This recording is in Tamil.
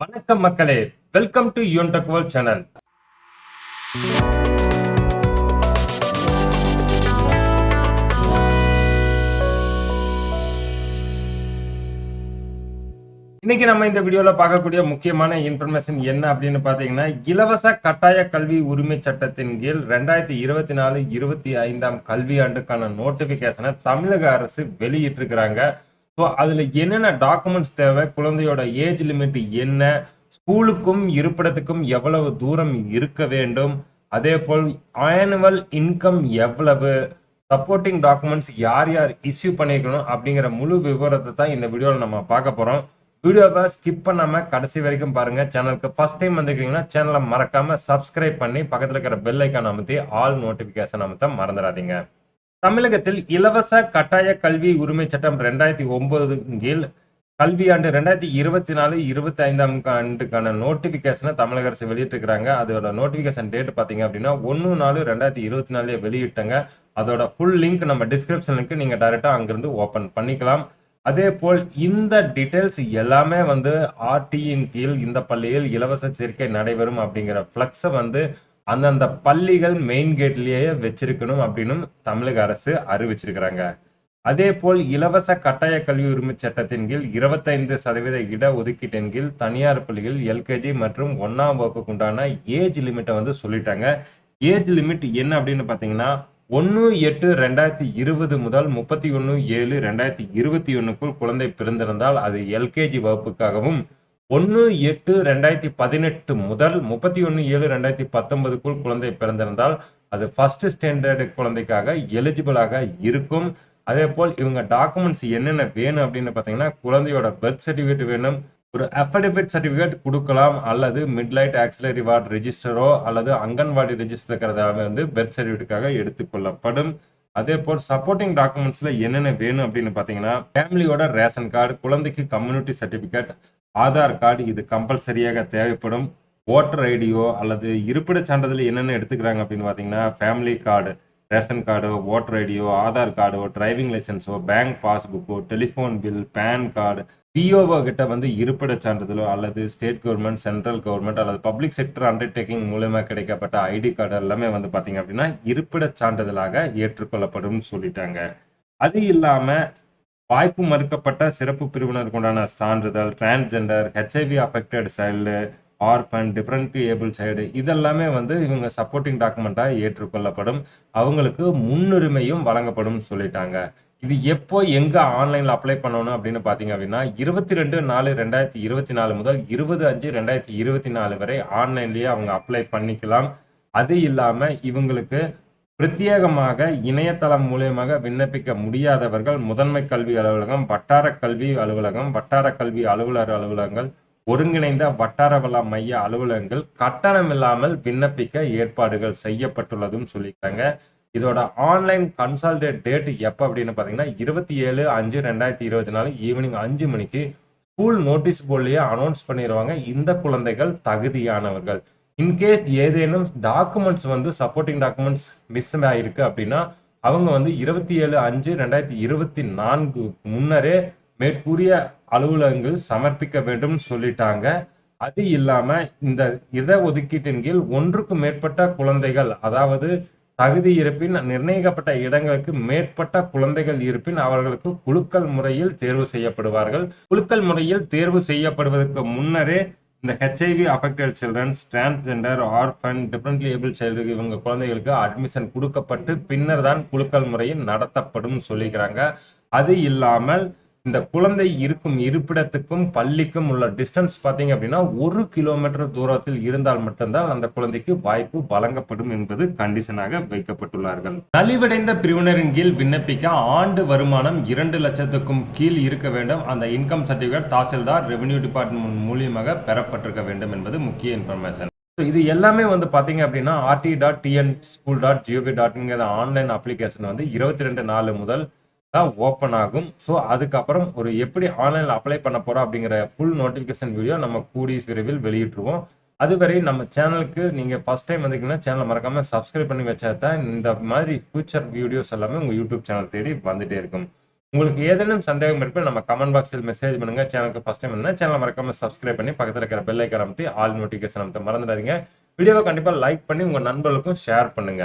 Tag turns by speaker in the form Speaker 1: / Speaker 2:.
Speaker 1: வணக்கம் மக்களே, வெல்கம் டு யுவன் தகவல் சேனல். இன்னைக்கு நம்ம இந்த வீடியோல பார்க்கக்கூடிய முக்கியமான இன்ஃபர்மேஷன் என்ன அப்படின்னு பாத்தீங்கன்னா, இலவச கட்டாய கல்வி உரிமை சட்டத்தின் கீழ் 2024-25 கல்வியாண்டுக்கான நோட்டிபிகேஷனை தமிழக அரசு வெளியிட்டிருக்கிறாங்க. ஸோ அதுல என்னென்ன டாக்குமெண்ட்ஸ் தேவை, குழந்தையோட ஏஜ் லிமிட் என்ன, ஸ்கூலுக்கும் இருப்பிடத்துக்கும் எவ்வளவு தூரம் இருக்க வேண்டும், அதே போல் ஆனுவல் இன்கம் எவ்வளவு, சப்போர்ட்டிங் டாக்குமெண்ட்ஸ் யார் யார் இஷ்யூ பண்ணிக்கணும் அப்படிங்கிற முழு விவரத்தை தான் இந்த வீடியோவில் நம்ம பார்க்க போறோம். வீடியோவை ஸ்கிப் பண்ணாம கடைசி வரைக்கும் பாருங்க. சேனலுக்கு ஃபர்ஸ்ட் டைம் வந்துருக்கீங்கன்னா சேனலை மறக்காம சப்ஸ்கிரைப் பண்ணி பக்கத்தில் இருக்கிற பெல் ஐக்கான் அமைத்தி ஆல் நோட்டிபிகேஷன் அமைத்த மறந்துடாதீங்க. தமிழகத்தில் இலவச கட்டாய கல்வி உரிமை சட்டம் 2009 கீழ் கல்வியாண்டு 2024-25 ஆண்டுக்கான நோட்டிபிகேஷனை தமிழக அரசு வெளியிட்டிருக்கிறாங்க. அதோட நோட்டிபிகேஷன் டேட் பார்த்தீங்க அப்படின்னா 1/4/2024 வெளியிட்டாங்க. அதோட ஃபுல் லிங்க் நம்ம டிஸ்கிரிப்ஷன் லிங்க் நீங்க டைரக்டா அங்கிருந்து ஓபன் பண்ணிக்கலாம். அதே போல் இந்த டீடைல்ஸ் எல்லாமே ஆர்டியின் கீழ் இந்த பள்ளியில் இலவச சேர்க்கை நடைபெறும் அப்படிங்கிற பிளக்ஸை அந்தந்த பள்ளிகள் மெயின் கேட்லயே வச்சிருக்கணும் அப்படின்னு தமிழக அரசு அறிவிச்சிருக்கிறாங்க. அதே போல் இலவச கட்டாய கல்வி உரிமை சட்டத்தின் கீழ் 25% இட ஒதுக்கீட்டின் கீழ் தனியார் பள்ளிகள் எல்கேஜி மற்றும் 1ஆம் வகுப்புக்கு உண்டான ஏஜ் லிமிட்டை சொல்லிட்டாங்க. ஏஜ் லிமிட் என்ன அப்படின்னு பாத்தீங்கன்னா 1/8/2020 முதல் 31/7/2021 குழந்தை பிறந்திருந்தால் அது எல்கேஜி வகுப்புக்காகவும், 1/8/2018 முதல் 31/7/2019 குழந்தை பிறந்திருந்தால் அது ஃபர்ஸ்ட் ஸ்டாண்டர்ட் குழந்தைக்காக எலிஜிபிளாக இருக்கும். அதே போல் இவங்க டாக்குமெண்ட்ஸ் என்னென்ன வேணும் அப்படின்னு பார்த்தீங்கன்னா, குழந்தையோட பர்த் சர்டிஃபிகேட் வேணும், ஒரு அஃபிடவிட் சர்டிஃபிகேட் கொடுக்கலாம், அல்லது மிட்லைட் ஆக்சிலரி வார்டு ரெஜிஸ்டரோ அல்லது அங்கன்வாடி ரெஜிஸ்டர் இருக்கிறதாவே பர்த் சர்டிஃபிகேட்டுக்காக எடுத்துக்கொள்ளப்படும். அதே போல் சப்போர்ட்டிங் டாக்குமெண்ட்ஸ்ல என்னென்ன வேணும் அப்படின்னு பார்த்தீங்கன்னா, ஃபேமிலியோட ரேஷன் கார்டு, குழந்தைக்கு கம்யூனிட்டி சர்டிஃபிகேட், ஆதார் கார்டு இது கம்பல்சரியாக தேவைப்படும். ஓட்டர் ஐடியோ அல்லது இருப்பிட சான்றிதழ் என்னென்ன எடுத்துக்கிறாங்க அப்படின்னு பார்த்தீங்கன்னா, family card, ration card, voter ஐடியோ, ஆதார் கார்டோ, டிரைவிங் லைசன்ஸோ, பேங்க் பாஸ்புக்கோ, டெலிஃபோன் பில், பேன் கார்டு, பிஓஓ கிட்ட இருப்பிட சான்றிதழோ அல்லது ஸ்டேட் கவர்மெண்ட், சென்ட்ரல் கவர்மெண்ட் அல்லது பப்ளிக் செக்டர் அண்டர்டேக்கிங் மூலமா கிடைக்கப்பட்ட ஐடி கார்டு எல்லாமே பாத்தீங்க அப்படின்னா இருப்பிட சான்றிதழாக ஏற்றுக்கொள்ளப்படும் சொல்லிட்டாங்க. அது இல்லாம வாய்ப்பு மறுக்கப்பட்ட சிறப்பு பிரிவினருக்கு உண்டான சான்றிதழ், transgender, HIV affected child, urban, different able child இதெல்லாமே இவங்க சப்போர்ட்டிங் டாக்குமெண்டா ஏற்றுக்கொள்ளப்படும். அவங்களுக்கு முன்னுரிமையும் வழங்கப்படும் சொல்லிட்டாங்க. இது எப்போ எங்க ஆன்லைன்ல அப்ளை பண்ணணும் அப்படின்னு பாத்தீங்க அப்படின்னா 22/4/2024 முதல் 20/5/2024 வரை ஆன்லைன்லயே அவங்க அப்ளை பண்ணிக்கலாம். அது இல்லாம இவங்களுக்கு பிரத்யேகமாக இணையதளம் மூலியமாக விண்ணப்பிக்க முடியாதவர்கள் முதன்மை கல்வி அலுவலகம், வட்டார கல்வி அலுவலகம், வட்டார கல்வி அலுவலர் அலுவலகங்கள், ஒருங்கிணைந்த வட்டார வள மைய அலுவலகங்கள் கட்டணம் இல்லாமல் விண்ணப்பிக்க ஏற்பாடுகள் செய்யப்பட்டுள்ளதும் சொல்லிட்டாங்க. இதோட ஆன்லைன் கன்சல்டேட் டேட் எப்போ அப்படின்னு பார்த்தீங்கன்னா 27/5/2024 ஈவினிங் 5 மணிக்கு ஸ்கூல் நோட்டீஸ் போர்ட்லயே அனௌன்ஸ் பண்ணிடுவாங்க. இந்த குழந்தைகள் தகுதியானவர்கள். இன்கேஸ் ஏதேனும் டாக்குமெண்ட்ஸ் சப்போர்ட்டிங் டாக்குமெண்ட்ஸ் மிஸ் ஆயிருக்கு அப்படின்னா அவங்க 27/5/2024 முன்னரே மேற்கூறிய அலுவலகங்கள் சமர்ப்பிக்க வேண்டும் சொல்லிட்டாங்க. அது இல்லாம இந்த இட ஒதுக்கீட்டின் கீழ் ஒன்றுக்கு மேற்பட்ட குழந்தைகள், அதாவது தகுதி இருப்பின் நிர்ணயிக்கப்பட்ட இடங்களுக்கு மேற்பட்ட குழந்தைகள் இருப்பின் அவர்களுக்கு குலுக்கல் முறையில் தேர்வு செய்யப்படுவார்கள். குலுக்கல் முறையில் தேர்வு செய்யப்படுவதற்கு முன்னரே இந்த HIV affected childrens, transgender, orphan, differently able child இவங்க குழந்தைகளுக்கு அட்மிஷன் கொடுக்கப்பட்டு பின்னர் தான் குலுக்கல் முறையில் நடத்தப்படும் சொல்லிக்கிறாங்க. அது இல்லாமல் இந்த குழந்தை இருக்கும் இருப்பிடத்துக்கும் பள்ளிக்கும் உள்ள டிஸ்டன்ஸ் பார்த்தீங்க அப்படின்னா 1 கிலோமீட்டர் தூரத்தில் இருந்தால் மட்டும்தான் அந்த குழந்தைக்கு வாய்ப்பு வழங்கப்படும் என்பது கண்டிஷனாக வைக்கப்பட்டுள்ளார்கள். நலிவடைந்த பிரிவினரின் கீழ் விண்ணப்பிக்க ஆண்டு வருமானம் 2 லட்சத்துக்கும் கீழ் இருக்க வேண்டும். அந்த income certificate tahsildar, revenue department மூலியமாக பெறப்பட்டிருக்க வேண்டும் என்பது முக்கிய இன்ஃபர்மேஷன். இது எல்லாமே பாத்தீங்க அப்படின்னா rt.tnschool.gov.in ஆன்லைன் அப்ளிகேஷன் 22/4 முதல் தான் ஓப்பன் ஆகும். ஸோ அதுக்கப்புறம் ஒரு எப்படி ஆன்லைனில் அப்ளை பண்ண போகிறோம் அப்படிங்கிற ஃபுல் நோட்டிஃபிகேஷன் வீடியோ நம்ம கூடிய விரைவில் வெளியிட்டுருவோம். அதுவரை நம்ம சேனலுக்கு நீங்கள் ஃபர்ஸ்ட் டைம் வந்தீங்கன்னா சேனலை மறக்காமல் சப்ஸ்கிரைப் பண்ணி வச்சா தான் இந்த மாதிரி ஃபியூச்சர் வீடியோஸ் எல்லாமே உங்கள் யூடியூப் சேனல் தேடி வந்துட்டே இருக்கும். உங்களுக்கு ஏதேனும் சந்தேகம் இருப்பின் நம்ம கமெண்ட் பாக்ஸில் மெசேஜ் பண்ணுங்க. சேனலுக்கு ஃபர்ஸ்ட் டைம் இருந்தா சேனலை மறக்காம சப்ஸ்கிரைப் பண்ணி பக்கத்துல இருக்கிற பெல் ஐகான் அமைத்தி ஆல் நோட்டிஃபிகேஷன் அமைத்த மறந்துடாதீங்க. வீடியோவை கண்டிப்பா லைக் பண்ணி உங்க நண்பர்களுக்கும் ஷேர் பண்ணுங்க.